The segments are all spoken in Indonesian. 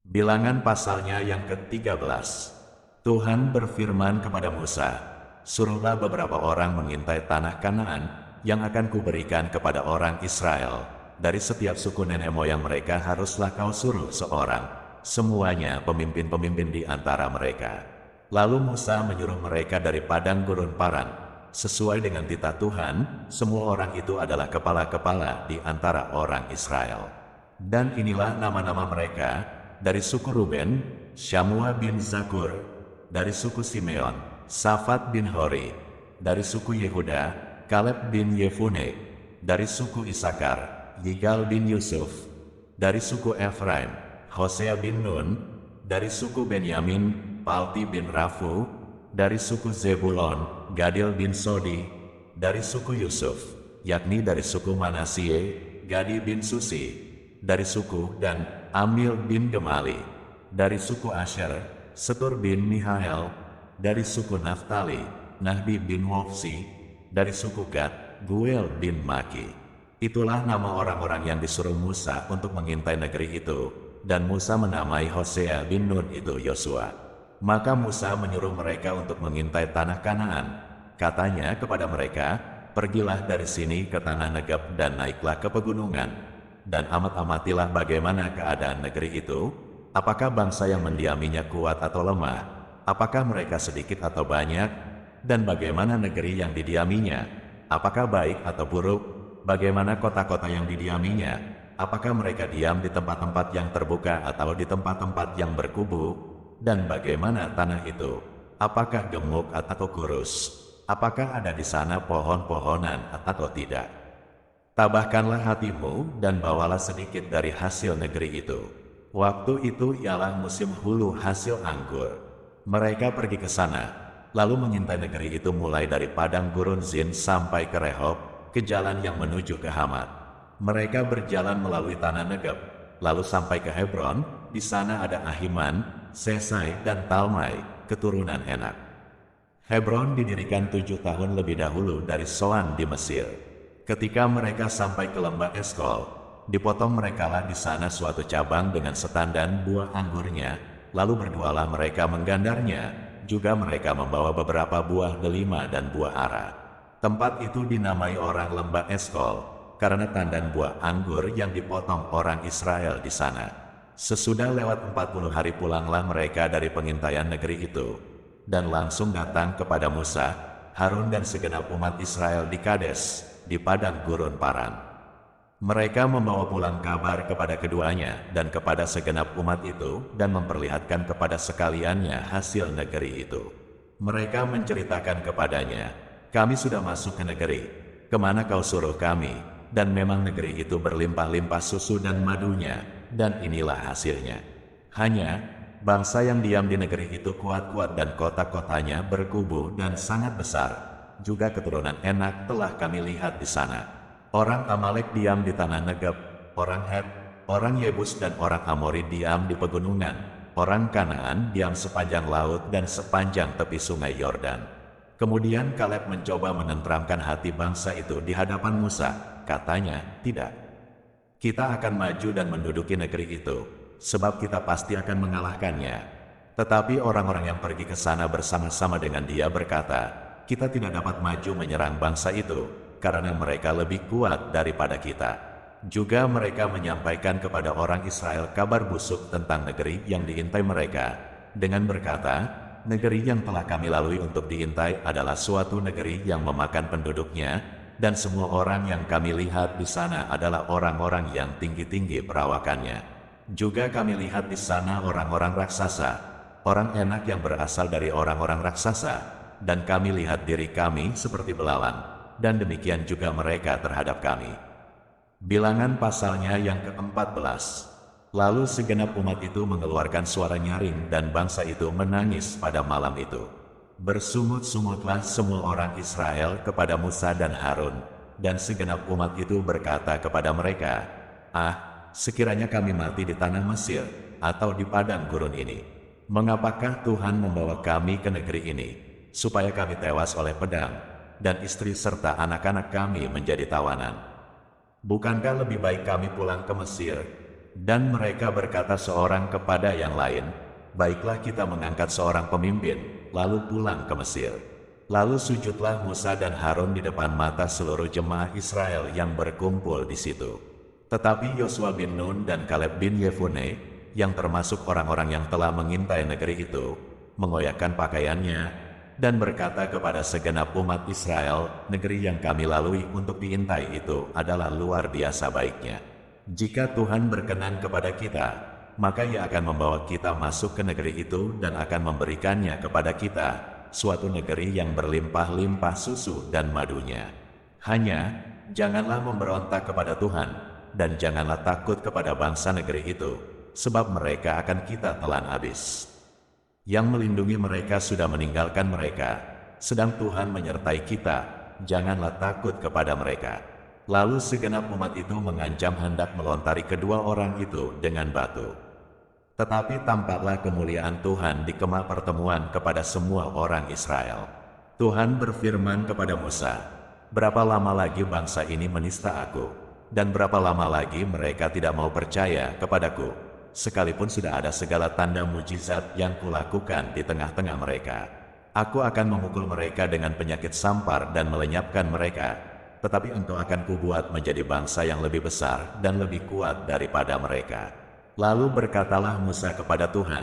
Bilangan pasalnya yang ke-13. Tuhan berfirman kepada Musa, "Suruhlah beberapa orang mengintai tanah Kanaan yang akan kuberikan kepada orang Israel. Dari setiap suku nenek moyang mereka haruslah kau suruh seorang, semuanya pemimpin-pemimpin di antara mereka." Lalu Musa menyuruh mereka dari padang gurun Paran. Sesuai dengan titah Tuhan, semua orang itu adalah kepala-kepala di antara orang Israel. Dan inilah nama-nama mereka: dari suku Ruben, Syamua bin Zakur; dari suku Simeon, Safat bin Hori; dari suku Yehuda, Kaleb bin Yefune; dari suku Isakar, Yigal bin Yusuf; dari suku Efraim, Hosea bin Nun; dari suku Benyamin, Palti bin Rafu; dari suku Zebulon, Gadil bin Sodi; dari suku Yusuf, yakni dari suku Manasye, Gadi bin Susi; dari suku Dan, Amil bin Gemali; dari suku Asher, Setur bin Mihael; dari suku Naftali, Nahbi bin Wofsi; dari suku Gad, Guel bin Maki. Itulah nama orang-orang yang disuruh Musa untuk mengintai negeri itu, dan Musa menamai Hosea bin Nun itu Yosua. Maka Musa menyuruh mereka untuk mengintai tanah Kanaan. Katanya kepada mereka, "Pergilah dari sini ke tanah Negeb dan naiklah ke pegunungan, dan amat-amatilah bagaimana keadaan negeri itu. Apakah bangsa yang mendiaminya kuat atau lemah? Apakah mereka sedikit atau banyak? Dan bagaimana negeri yang didiaminya? Apakah baik atau buruk? Bagaimana kota-kota yang didiaminya? Apakah mereka diam di tempat-tempat yang terbuka atau di tempat-tempat yang berkubu? Dan bagaimana tanah itu? Apakah gemuk atau kurus? Apakah ada di sana pohon-pohonan atau tidak? Tabahkanlah hatimu dan bawalah sedikit dari hasil negeri itu." Waktu itu ialah musim hulu hasil anggur. Mereka pergi ke sana, lalu mengintai negeri itu mulai dari padang gurun Zin sampai ke Rehob, ke jalan yang menuju ke Hamat. Mereka berjalan melalui tanah Negeb, lalu sampai ke Hebron. Di sana ada Ahiman, Sesai, dan Talmai, keturunan Enak. Hebron didirikan 7 tahun lebih dahulu dari Soan di Mesir. Ketika mereka sampai ke lembah Eskol, dipotong merekalah di sana suatu cabang dengan setandan buah anggurnya, lalu berdualah mereka menggandarnya. Juga mereka membawa beberapa buah delima dan buah ara. Tempat itu dinamai orang lembah Eskol, karena tandan buah anggur yang dipotong orang Israel di sana. Sesudah lewat 40 hari pulanglah mereka dari pengintaian negeri itu, dan langsung datang kepada Musa, Harun dan segenap umat Israel di Kades, di padang gurun Paran. Mereka membawa pulang kabar kepada keduanya dan kepada segenap umat itu, dan memperlihatkan kepada sekaliannya hasil negeri itu. Mereka menceritakan kepadanya, "Kami sudah masuk ke negeri, kemana kau suruh kami, dan memang negeri itu berlimpah-limpah susu dan madunya, dan inilah hasilnya. Hanya, bangsa yang diam di negeri itu kuat-kuat dan kota-kotanya berkubu dan sangat besar. Juga keturunan Enak telah kami lihat di sana. Orang Amalek diam di tanah Negeb, orang Het, orang Yebus dan orang Amori diam di pegunungan, orang Kanaan diam sepanjang laut dan sepanjang tepi sungai Yordan." Kemudian Kaleb mencoba menenteramkan hati bangsa itu di hadapan Musa. Katanya, "Tidak. Kita akan maju dan menduduki negeri itu, sebab kita pasti akan mengalahkannya." Tetapi orang-orang yang pergi ke sana bersama-sama dengan dia berkata, "Kita tidak dapat maju menyerang bangsa itu, karena mereka lebih kuat daripada kita." Juga mereka menyampaikan kepada orang Israel kabar busuk tentang negeri yang diintai mereka, dengan berkata, "Negeri yang telah kami lalui untuk diintai adalah suatu negeri yang memakan penduduknya, dan semua orang yang kami lihat di sana adalah orang-orang yang tinggi-tinggi perawakannya. Juga kami lihat di sana orang-orang raksasa, orang Enak yang berasal dari orang-orang raksasa, dan kami lihat diri kami seperti belalang, dan demikian juga mereka terhadap kami." Bilangan pasalnya yang ke-14. Lalu segenap umat itu mengeluarkan suara nyaring dan bangsa itu menangis pada malam itu. Bersungut-sungutlah semua orang Israel kepada Musa dan Harun, dan segenap umat itu berkata kepada mereka, "Ah, sekiranya kami mati di tanah Mesir atau di padang gurun ini. Mengapakah Tuhan membawa kami ke negeri ini, supaya kami tewas oleh pedang, dan istri serta anak-anak kami menjadi tawanan? Bukankah lebih baik kami pulang ke Mesir?" Dan mereka berkata seorang kepada yang lain, "Baiklah kita mengangkat seorang pemimpin, lalu pulang ke Mesir." Lalu sujudlah Musa dan Harun di depan mata seluruh jemaah Israel yang berkumpul di situ. Tetapi Yosua bin Nun dan Kaleb bin Yefune, yang termasuk orang-orang yang telah mengintai negeri itu, mengoyakkan pakaiannya dan berkata kepada segenap umat Israel, "Negeri yang kami lalui untuk diintai itu adalah luar biasa baiknya. Jika Tuhan berkenan kepada kita, maka Ia akan membawa kita masuk ke negeri itu dan akan memberikannya kepada kita, suatu negeri yang berlimpah-limpah susu dan madunya. Hanya, janganlah memberontak kepada Tuhan, dan janganlah takut kepada bangsa negeri itu, sebab mereka akan kita telan habis. Yang melindungi mereka sudah meninggalkan mereka, sedang Tuhan menyertai kita, janganlah takut kepada mereka." Lalu segenap umat itu mengancam hendak melontari kedua orang itu dengan batu. Tetapi tampaklah kemuliaan Tuhan di kemah pertemuan kepada semua orang Israel. Tuhan berfirman kepada Musa, "Berapa lama lagi bangsa ini menista aku? Dan berapa lama lagi mereka tidak mau percaya kepadaku? Sekalipun sudah ada segala tanda mujizat yang kulakukan di tengah-tengah mereka. Aku akan memukul mereka dengan penyakit sampar dan melenyapkan mereka. Tetapi engkau akan kubuat menjadi bangsa yang lebih besar dan lebih kuat daripada mereka." Lalu berkatalah Musa kepada Tuhan,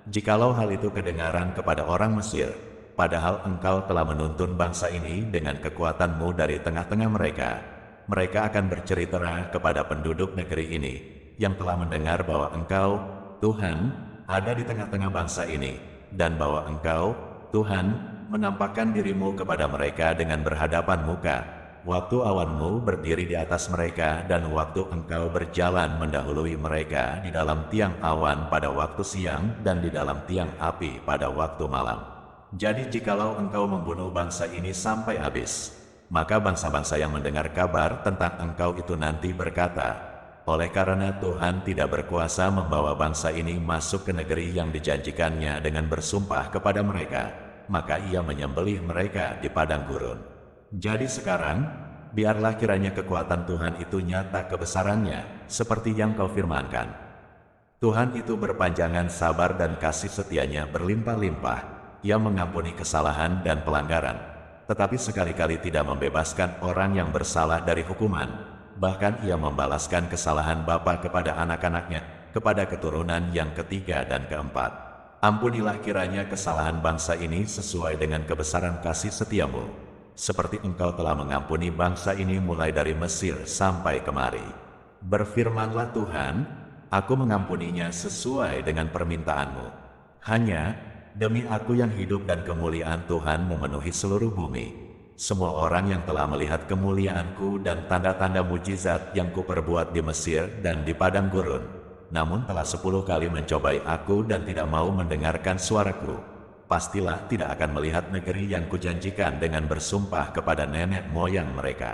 "Jikalau hal itu kedengaran kepada orang Mesir, padahal engkau telah menuntun bangsa ini dengan kekuatanmu dari tengah-tengah mereka, mereka akan bercerita kepada penduduk negeri ini, yang telah mendengar bahwa engkau, Tuhan, ada di tengah-tengah bangsa ini, dan bahwa engkau, Tuhan, menampakkan dirimu kepada mereka dengan berhadapan muka, waktu awanmu berdiri di atas mereka dan waktu engkau berjalan mendahului mereka di dalam tiang awan pada waktu siang dan di dalam tiang api pada waktu malam. Jadi jikalau engkau membunuh bangsa ini sampai habis, maka bangsa-bangsa yang mendengar kabar tentang engkau itu nanti berkata, 'Oleh karena Tuhan tidak berkuasa membawa bangsa ini masuk ke negeri yang dijanjikannya dengan bersumpah kepada mereka, maka Ia menyembelih mereka di padang gurun.' Jadi sekarang, biarlah kiranya kekuatan Tuhan itu nyata kebesarannya, seperti yang kau firmankan. Tuhan itu berpanjangan sabar dan kasih setianya berlimpah-limpah. Ia mengampuni kesalahan dan pelanggaran, tetapi sekali-kali tidak membebaskan orang yang bersalah dari hukuman. Bahkan Ia membalaskan kesalahan bapa kepada anak-anaknya, kepada keturunan yang ketiga dan keempat. Ampunilah kiranya kesalahan bangsa ini sesuai dengan kebesaran kasih setiamu, seperti engkau telah mengampuni bangsa ini mulai dari Mesir sampai kemari. Berfirmanlah Tuhan, aku mengampuninya sesuai dengan permintaanmu. Hanya, demi aku yang hidup dan kemuliaan Tuhan memenuhi seluruh bumi. Semua orang yang telah melihat kemuliaanku dan tanda-tanda mujizat yang kuperbuat di Mesir dan di padang gurun, namun telah 10 kali mencobai aku dan tidak mau mendengarkan suaraku, pastilah tidak akan melihat negeri yang kujanjikan dengan bersumpah kepada nenek moyang mereka.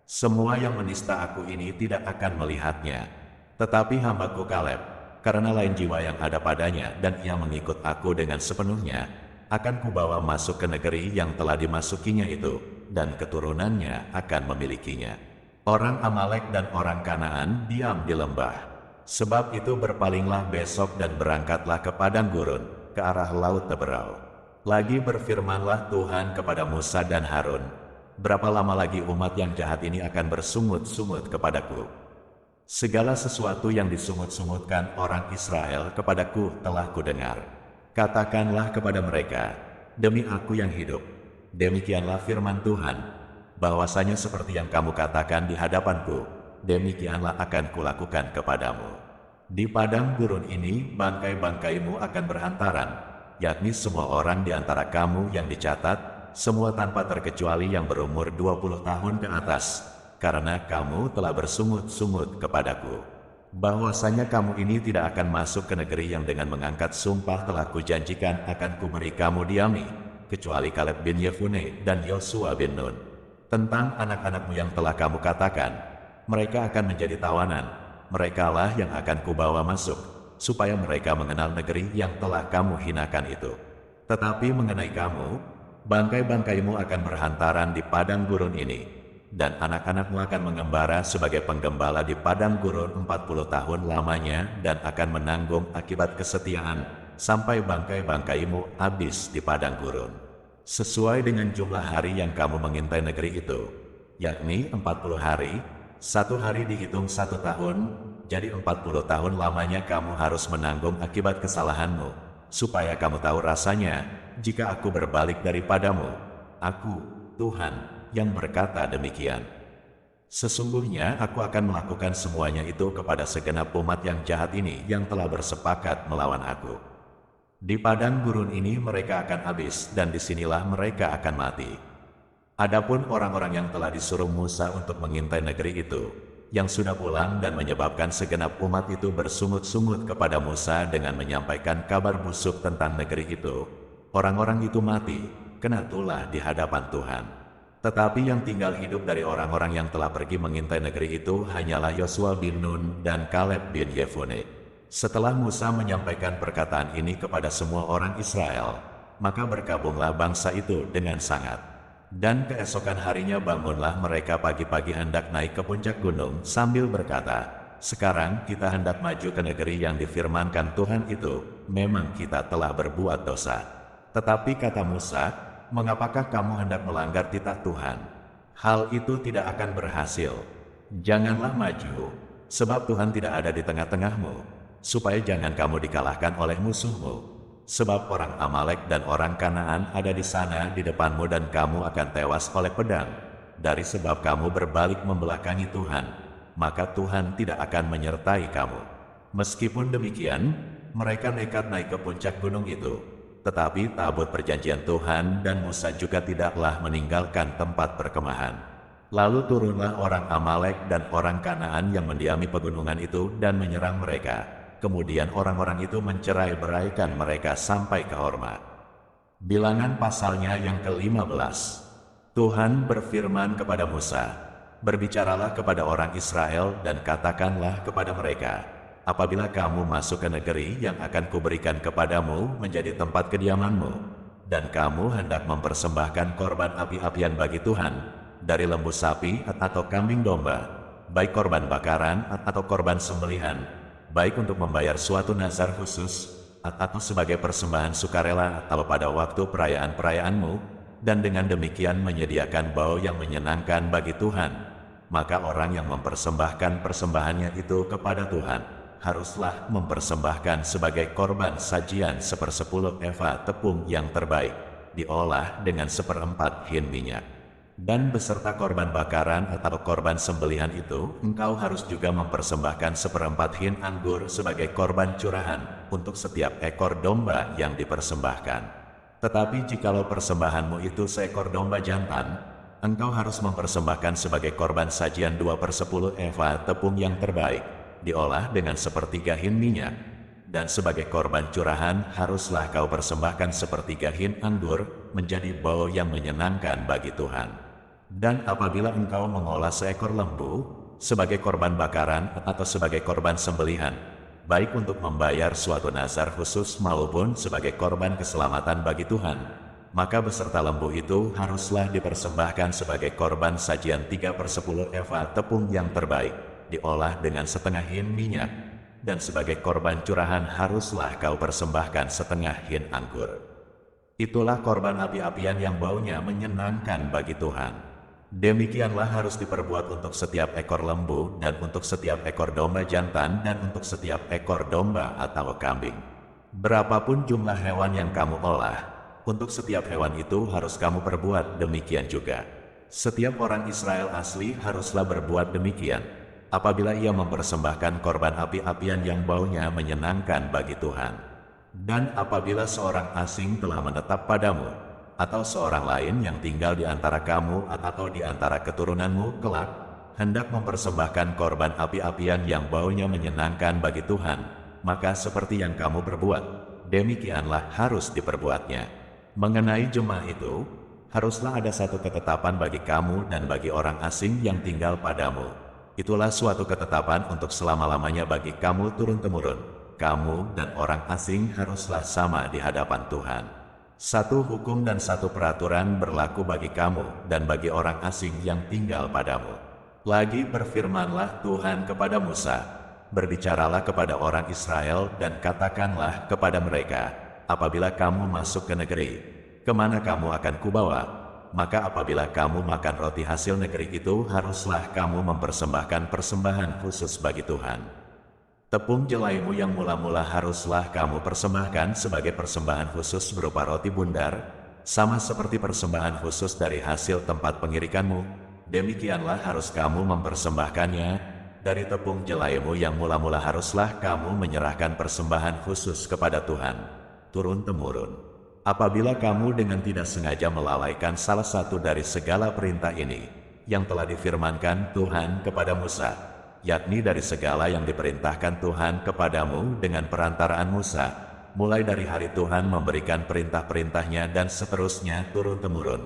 Semua yang menista aku ini tidak akan melihatnya, tetapi hambaku Kaleb, karena lain jiwa yang ada padanya dan ia mengikut aku dengan sepenuhnya, akan kubawa masuk ke negeri yang telah dimasukinya itu, dan keturunannya akan memilikinya. Orang Amalek dan orang Kanaan diam di lembah. Sebab itu berpalinglah besok dan berangkatlah ke padang gurun, ke arah laut Teberau. Lagi berfirmanlah Tuhan kepada Musa dan Harun, berapa lama lagi umat yang jahat ini akan bersungut-sungut kepadaku? Segala sesuatu yang disungut-sungutkan orang Israel kepadaku telah kudengar. Katakanlah kepada mereka, demi aku yang hidup, demikianlah firman Tuhan, bahwasanya seperti yang kamu katakan di hadapanku, demikianlah akan kulakukan kepadamu. Di padang gurun ini bangkai-bangkaimu akan berhantaran, yakni semua orang di antara kamu yang dicatat, semua tanpa terkecuali yang berumur 20 tahun ke atas, karena kamu telah bersungut-sungut kepadaku. Bahwasanya kamu ini tidak akan masuk ke negeri yang dengan mengangkat sumpah telah kujanjikan akan kuberi kamu diami, kecuali Kaleb bin Yefune dan Yosua bin Nun. Tentang anak-anakmu yang telah kamu katakan, mereka akan menjadi tawanan. Merekalah yang akan kubawa masuk, supaya mereka mengenal negeri yang telah kamu hinakan itu. Tetapi mengenai kamu, bangkai-bangkaimu akan berhantaran di padang gurun ini. dan anak-anakmu akan mengembara sebagai penggembala di padang gurun 40 tahun lamanya dan akan menanggung akibat kesetiaan sampai bangkai-bangkaimu habis di padang gurun. Sesuai dengan jumlah hari yang kamu mengintai negeri itu, yakni 40 hari, satu hari dihitung 1 tahun, jadi 40 tahun lamanya kamu harus menanggung akibat kesalahanmu, supaya kamu tahu rasanya jika aku berbalik daripadamu. Aku, Tuhan, yang berkata demikian. Sesungguhnya aku akan melakukan semuanya itu kepada segenap umat yang jahat ini yang telah bersepakat melawan aku. Di padang gurun ini mereka akan habis dan disinilah mereka akan mati. Adapun orang-orang yang telah disuruh Musa untuk mengintai negeri itu, yang sudah pulang dan menyebabkan segenap umat itu bersungut-sungut kepada Musa dengan menyampaikan kabar busuk tentang negeri itu, orang-orang itu mati, kena tulah di hadapan Tuhan. Tetapi yang tinggal hidup dari orang-orang yang telah pergi mengintai negeri itu hanyalah Yosua bin Nun dan Kaleb bin Yefune. Setelah Musa menyampaikan perkataan ini kepada semua orang Israel, maka berkabunglah bangsa itu dengan sangat. Dan keesokan harinya bangunlah mereka pagi-pagi hendak naik ke puncak gunung sambil berkata, "Sekarang kita hendak maju ke negeri yang difirmankan Tuhan itu, memang kita telah berbuat dosa." Tetapi kata Musa, "Mengapakah kamu hendak melanggar titah Tuhan? Hal itu tidak akan berhasil. Janganlah maju, sebab Tuhan tidak ada di tengah-tengahmu, supaya jangan kamu dikalahkan oleh musuhmu. Sebab orang Amalek dan orang Kanaan ada di sana di depanmu dan kamu akan tewas oleh pedang. Dari sebab kamu berbalik membelakangi Tuhan, maka Tuhan tidak akan menyertai kamu." Meskipun demikian, mereka nekat naik ke puncak gunung itu. Tetapi tabut perjanjian Tuhan dan Musa juga tidaklah meninggalkan tempat perkemahan. Lalu turunlah orang Amalek dan orang Kanaan yang mendiami pegunungan itu dan menyerang mereka. Kemudian orang-orang itu mencerai-beraikan mereka sampai ke Horma. Bilangan pasalnya yang ke-15. Tuhan berfirman kepada Musa, "Berbicaralah kepada orang Israel dan katakanlah kepada mereka, apabila kamu masuk ke negeri yang akan kuberikan kepadamu menjadi tempat kediamanmu, dan kamu hendak mempersembahkan korban api-apian bagi Tuhan, dari lembu sapi atau kambing domba, baik korban bakaran atau korban sembelihan, baik untuk membayar suatu nazar khusus, atau sebagai persembahan sukarela atau pada waktu perayaan-perayaanmu, dan dengan demikian menyediakan bau yang menyenangkan bagi Tuhan, maka orang yang mempersembahkan persembahannya itu kepada Tuhan haruslah mempersembahkan sebagai korban sajian 1/10 eva tepung yang terbaik, diolah dengan 1/4 hin minyak. Dan beserta korban bakaran atau korban sembelihan itu, engkau harus juga mempersembahkan 1/4 hin anggur sebagai korban curahan untuk setiap ekor domba yang dipersembahkan. Tetapi jikalau persembahanmu itu seekor domba jantan, engkau harus mempersembahkan sebagai korban sajian 2/10 eva tepung yang terbaik, diolah dengan 1/3 hin minyak, dan sebagai korban curahan haruslah kau persembahkan 1/3 hin anggur menjadi bau yang menyenangkan bagi Tuhan. Dan apabila engkau mengolah seekor lembu sebagai korban bakaran atau sebagai korban sembelihan, baik untuk membayar suatu nazar khusus maupun sebagai korban keselamatan bagi Tuhan, maka beserta lembu itu haruslah dipersembahkan sebagai korban sajian 3/10 eva tepung yang terbaik, diolah dengan 1/2 hin minyak, dan sebagai korban curahan haruslah kau persembahkan 1/2 hin anggur. Itulah korban api-apian yang baunya menyenangkan bagi Tuhan. Demikianlah harus diperbuat untuk setiap ekor lembu dan untuk setiap ekor domba jantan dan untuk setiap ekor domba atau kambing. Berapapun jumlah hewan yang kamu olah, untuk setiap hewan itu harus kamu perbuat demikian juga. Setiap orang Israel asli haruslah berbuat demikian apabila ia mempersembahkan korban api-apian yang baunya menyenangkan bagi Tuhan. Dan apabila seorang asing telah menetap padamu, atau seorang lain yang tinggal di antara kamu atau di antara keturunanmu kelak, hendak mempersembahkan korban api-apian yang baunya menyenangkan bagi Tuhan, maka seperti yang kamu berbuat, demikianlah harus diperbuatnya. Mengenai jemaah itu, haruslah ada satu ketetapan bagi kamu dan bagi orang asing yang tinggal padamu. Itulah suatu ketetapan untuk selama-lamanya bagi kamu turun-temurun. Kamu dan orang asing haruslah sama di hadapan Tuhan. Satu hukum dan satu peraturan berlaku bagi kamu dan bagi orang asing yang tinggal padamu. Lagi berfirmanlah Tuhan kepada Musa, berbicaralah kepada orang Israel dan katakanlah kepada mereka, apabila kamu masuk ke negeri, kemana kamu akan kubawa, maka apabila kamu makan roti hasil negeri itu, haruslah kamu mempersembahkan persembahan khusus bagi Tuhan. Tepung jelaimu yang mula-mula haruslah kamu persembahkan sebagai persembahan khusus berupa roti bundar, sama seperti persembahan khusus dari hasil tempat pengirikanmu. Demikianlah harus kamu mempersembahkannya. Dari tepung jelaimu yang mula-mula haruslah kamu menyerahkan persembahan khusus kepada Tuhan, turun-temurun. Apabila kamu dengan tidak sengaja melalaikan salah satu dari segala perintah ini, yang telah difirmankan Tuhan kepada Musa, yakni dari segala yang diperintahkan Tuhan kepadamu dengan perantaraan Musa, mulai dari hari Tuhan memberikan perintah-perintahnya dan seterusnya turun-temurun.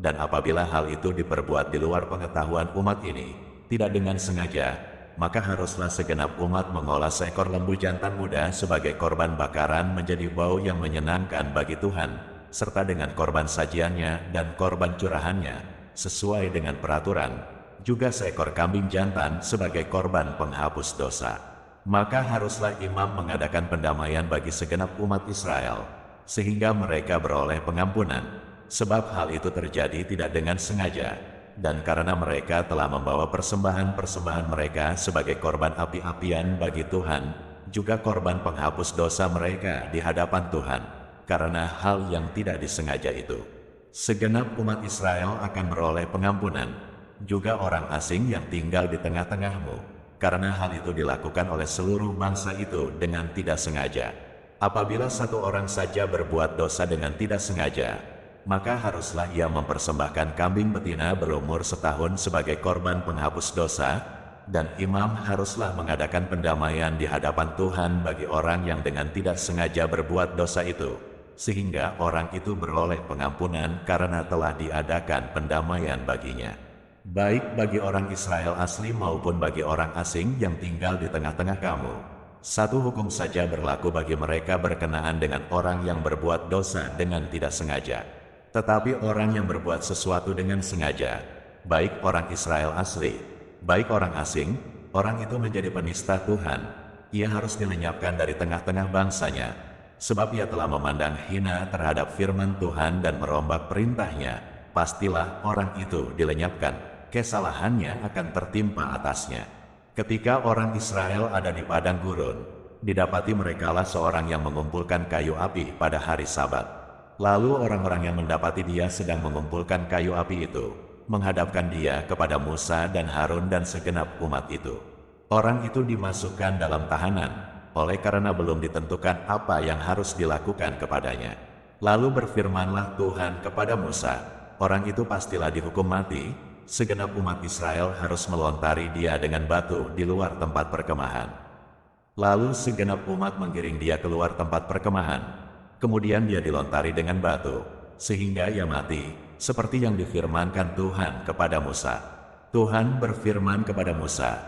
Dan apabila hal itu diperbuat di luar pengetahuan umat ini, tidak dengan sengaja, maka haruslah segenap umat mengolah seekor lembu jantan muda sebagai korban bakaran menjadi bau yang menyenangkan bagi Tuhan, serta dengan korban sajiannya dan korban curahannya, sesuai dengan peraturan. Juga seekor kambing jantan sebagai korban penghapus dosa. Maka haruslah imam mengadakan pendamaian bagi segenap umat Israel, sehingga mereka beroleh pengampunan, sebab hal itu terjadi tidak dengan sengaja, dan karena mereka telah membawa persembahan-persembahan mereka sebagai korban api-apian bagi Tuhan, juga korban penghapus dosa mereka di hadapan Tuhan, karena hal yang tidak disengaja itu. Segenap umat Israel akan beroleh pengampunan, juga orang asing yang tinggal di tengah-tengahmu, karena hal itu dilakukan oleh seluruh bangsa itu dengan tidak sengaja. Apabila satu orang saja berbuat dosa dengan tidak sengaja, maka haruslah ia mempersembahkan kambing betina berumur setahun sebagai korban penghapus dosa, dan imam haruslah mengadakan pendamaian di hadapan Tuhan bagi orang yang dengan tidak sengaja berbuat dosa itu, sehingga orang itu beroleh pengampunan karena telah diadakan pendamaian baginya. Baik bagi orang Israel asli maupun bagi orang asing yang tinggal di tengah-tengah kamu. Satu hukum saja berlaku bagi mereka berkenaan dengan orang yang berbuat dosa dengan tidak sengaja. Tetapi orang yang berbuat sesuatu dengan sengaja, baik orang Israel asli, baik orang asing, orang itu menjadi penista Tuhan. Ia harus dilenyapkan dari tengah-tengah bangsanya, sebab ia telah memandang hina terhadap firman Tuhan dan merombak perintahnya. Pastilah orang itu dilenyapkan. Kesalahannya akan tertimpa atasnya. Ketika orang Israel ada di padang gurun, didapati merekalah seorang yang mengumpulkan kayu api pada hari Sabat. Lalu orang-orang yang mendapati dia sedang mengumpulkan kayu api itu, menghadapkan dia kepada Musa dan Harun dan segenap umat itu. Orang itu dimasukkan dalam tahanan, oleh karena belum ditentukan apa yang harus dilakukan kepadanya. Lalu berfirmanlah Tuhan kepada Musa, orang itu pastilah dihukum mati. Segenap umat Israel harus melontari dia dengan batu di luar tempat perkemahan. Lalu segenap umat menggiring dia keluar tempat perkemahan. Kemudian dia dilontari dengan batu, sehingga ia mati, seperti yang difirmankan Tuhan kepada Musa. Tuhan berfirman kepada Musa,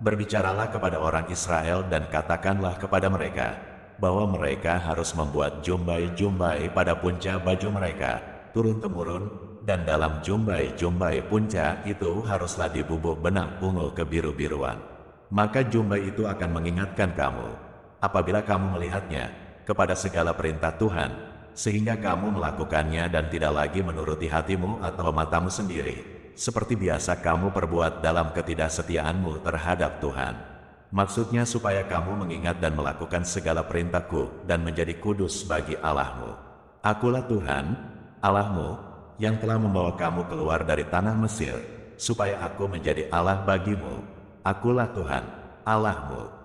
berbicaralah kepada orang Israel dan katakanlah kepada mereka, bahwa mereka harus membuat jumbai-jumbai pada punca baju mereka, turun-temurun, dan dalam jumbai-jumbai punca itu haruslah dibubuk benang ungu kebiru-biruan. Maka jumbai itu akan mengingatkan kamu, apabila kamu melihatnya, kepada segala perintah Tuhan, sehingga kamu melakukannya dan tidak lagi menuruti hatimu atau matamu sendiri, seperti biasa kamu perbuat dalam ketidaksetiaanmu terhadap Tuhan. Maksudnya supaya kamu mengingat dan melakukan segala perintahku dan menjadi kudus bagi Allahmu. Akulah Tuhan, Allahmu, yang telah membawa kamu keluar dari tanah Mesir, supaya aku menjadi Allah bagimu. Akulah Tuhan, Allahmu.